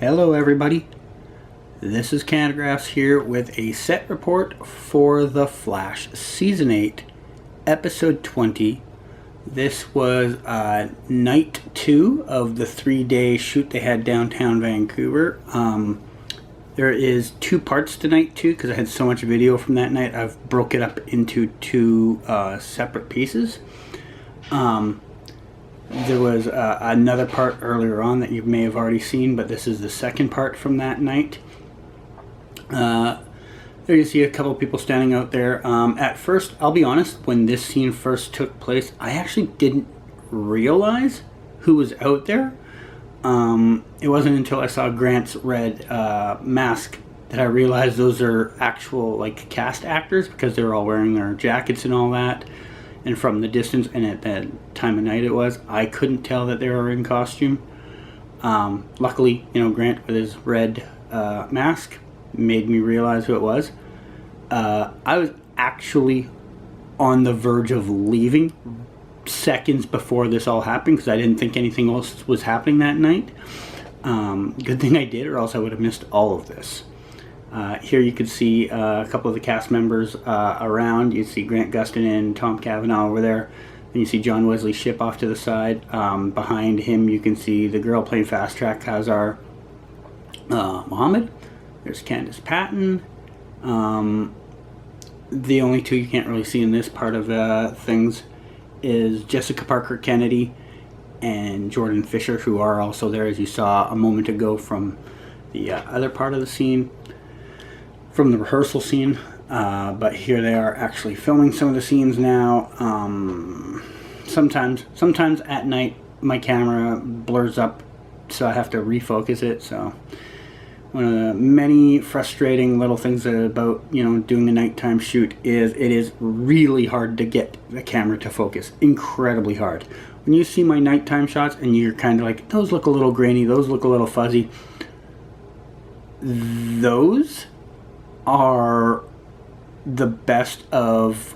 Hello everybody, this is Cavanagh here with a set report for The Flash Season 8, Episode 20. This was night 2 of the 3-day shoot they had downtown Vancouver. There is 2 parts to night 2 because I had so much video from that night. I've broke it up into 2 separate pieces. There was another part earlier on that you may have already seen, but this is the second part from that night. There you see a couple people standing out there. At first, I'll be honest, when this scene first took place, I actually didn't realize who was out there. It wasn't until I saw Grant's red mask that I realized those are actual like cast actors, because they were all wearing their jackets and all that. And from the distance, and at that time of night it was, I couldn't tell that they were in costume. Luckily, Grant with his red mask made me realize who it was. I was actually on the verge of leaving seconds before this all happened, because I didn't think anything else was happening that night. Good thing I did, or else I would have missed all of this. Here you can see a couple of the cast members around. You see Grant Gustin and Tom Cavanagh over there. Then you see John Wesley Shipp off to the side. Behind him you can see the girl playing Fast Track, Kausar Mohammed. There's Candice Patton. The only 2 you can't really see in this part of things is Jessica Parker Kennedy and Jordan Fisher, who are also there, as you saw a moment ago from the other part of the scene, from the rehearsal scene. But here they are actually filming some of the scenes now. Sometimes at night my camera blurs up, so I have to refocus it. So one of the many frustrating little things about doing a nighttime shoot is it is really hard to get the camera to focus. Incredibly hard. When you see my nighttime shots and you're kind of like, those look a little grainy, those look a little fuzzy, those are the best of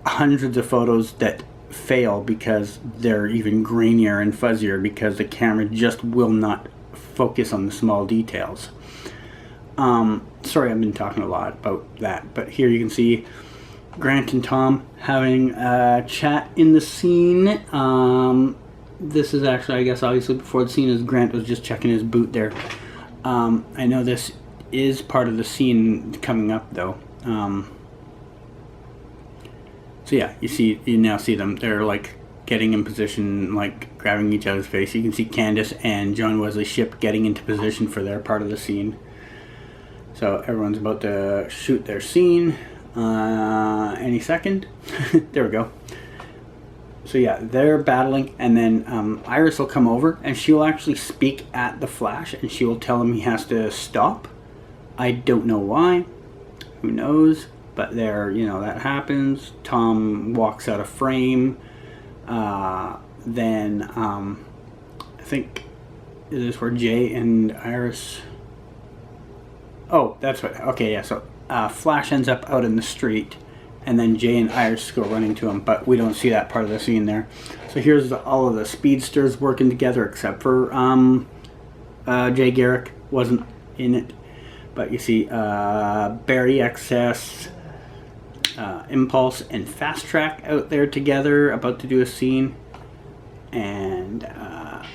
hundreds of photos that fail because they're even grainier and fuzzier because the camera just will not focus on the small details. Sorry, I've been talking a lot about that, but here you can see Grant and Tom having a chat in the scene. This is actually, I guess, obviously before the scene, as Grant was just checking his boot there. I know this is part of the scene coming up though. So yeah, you now see them. They're like getting in position, like grabbing each other's face. You can see Candice and John Wesley Shipp getting into position for their part of the scene. So everyone's about to shoot their scene any second. There we go. So yeah, they're battling, and then Iris will come over and she'll actually speak at the Flash, and she will tell him he has to stop. I don't know why. Who knows? But there, that happens. Tom walks out of frame. Then I think is this where Jay and Iris? Oh, that's what. Okay, yeah. So Flash ends up out in the street, and then Jay and Iris go running to him. But we don't see that part of the scene there. So here's all of the speedsters working together, except for Jay Garrick wasn't in it. But you see Barry XS, Impulse, and Fast Track out there together, about to do a scene. And I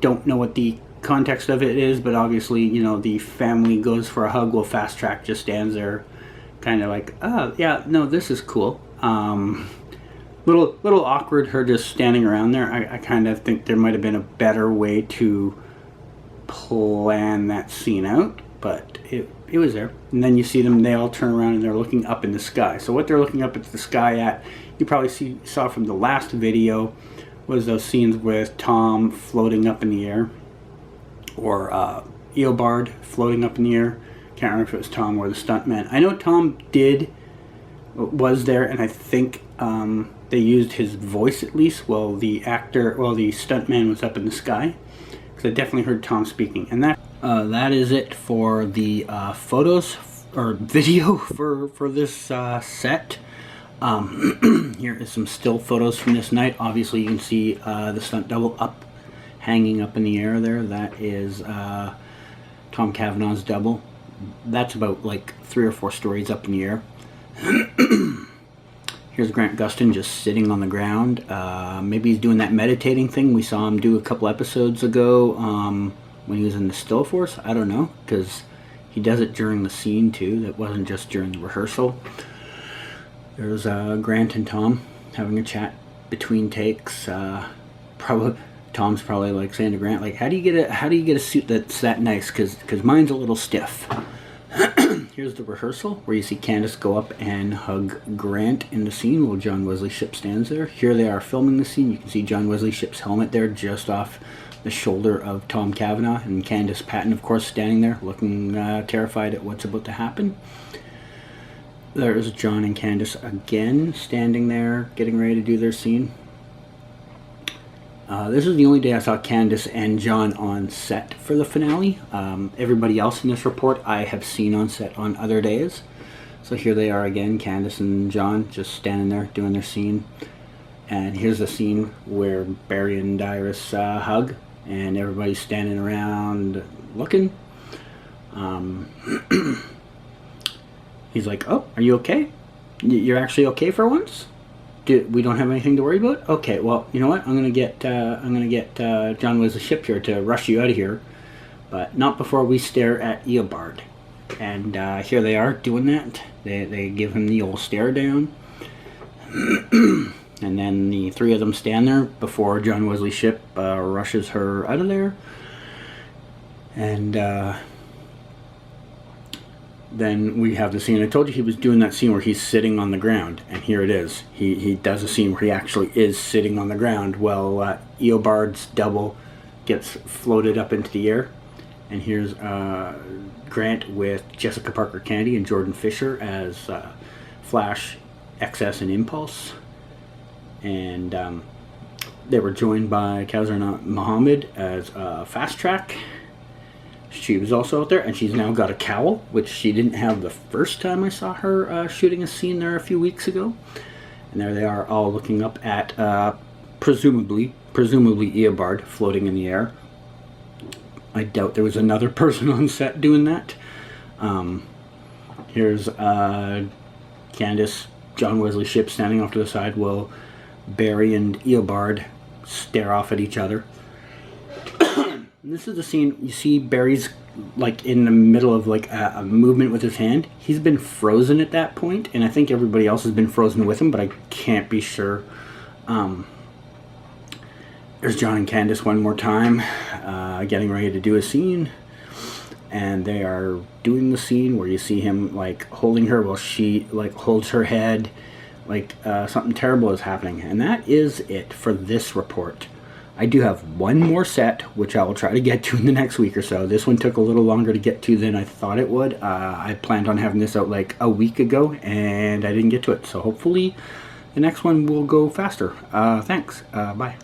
don't know what the context of it is, but obviously, the family goes for a hug while Fast Track just stands there, kind of like, oh, yeah, no, this is cool. Little awkward, her just standing around there. I kind of think there might have been a better way to plan that scene out, but it was there. And then you see them, they all turn around and they're looking up in the sky. So what they're looking up at the sky at, you probably saw from the last video, was those scenes with Tom floating up in the air, or Eobard floating up in the air. Can't remember if it was Tom or the stuntman. I know Tom was there, and I think they used his voice at least while the stuntman was up in the sky. I definitely heard Tom speaking. And that is it for the photos or video for this set. Here is some still photos from this night. Obviously you can see the stunt double up hanging up in the air there, that is Tom Cavanagh's double. That's about like 3 or 4 stories up in the air. Here's Grant Gustin just sitting on the ground. Maybe he's doing that meditating thing we saw him do a couple episodes ago when he was in the Still Force. I don't know, because he does it during the scene too. That wasn't just during the rehearsal. There's Grant and Tom having a chat between takes. Tom's probably like saying to Grant, like, how do you get a suit that's that nice? Because mine's a little stiff. Here's the rehearsal where you see Candice go up and hug Grant in the scene while John Wesley Shipp stands there. Here they are filming the scene. You can see John Wesley Shipp's helmet there just off the shoulder of Tom Cavanagh, and Candice Patton, of course, standing there looking terrified at what's about to happen. There's John and Candice again standing there getting ready to do their scene. This is the only day I saw Candice and John on set for the finale. Everybody else in this report I have seen on set on other days. So here they are again, Candice and John just standing there doing their scene. And here's the scene where Barry and Iris hug, and everybody's standing around looking. He's like, "Oh, are you okay? You're actually okay for once? We don't have anything to worry about? Okay, well, you know what? I'm gonna get John Wesley Shipp here to rush you out of here, but not before we stare at Eobard." And here they are doing that. They give him the old stare down, and then the 3 of them stand there before John Wesley Shipp rushes her out of there, and then we have the scene. I told you he was doing that scene where he's sitting on the ground, and here it is. He does a scene where he actually is sitting on the ground. Well, Eobard's double gets floated up into the air, and here's Grant with Jessica Parker Kennedy and Jordan Fisher as Flash, Excess, and Impulse. And they were joined by Kausar Mohammed as Fast Track. She was also out there, and she's now got a cowl, which she didn't have the first time I saw her shooting a scene there a few weeks ago. And there they are, all looking up at presumably Eobard floating in the air. I doubt there was another person on set doing that. Here's Candice, John Wesley Shipp standing off to the side while Barry and Eobard stare off at each other. This is the scene, you see Barry's like in the middle of like a movement with his hand. He's been frozen at that point, and I think everybody else has been frozen with him, but I can't be sure. There's John and Candice one more time, getting ready to do a scene, and they are doing the scene where you see him like holding her while she like holds her head, like something terrible is happening. And that is it for this report. I do have one more set, which I will try to get to in the next week or so. This one took a little longer to get to than I thought it would. I planned on having this out like a week ago, and I didn't get to it. So hopefully the next one will go faster. Thanks. Bye.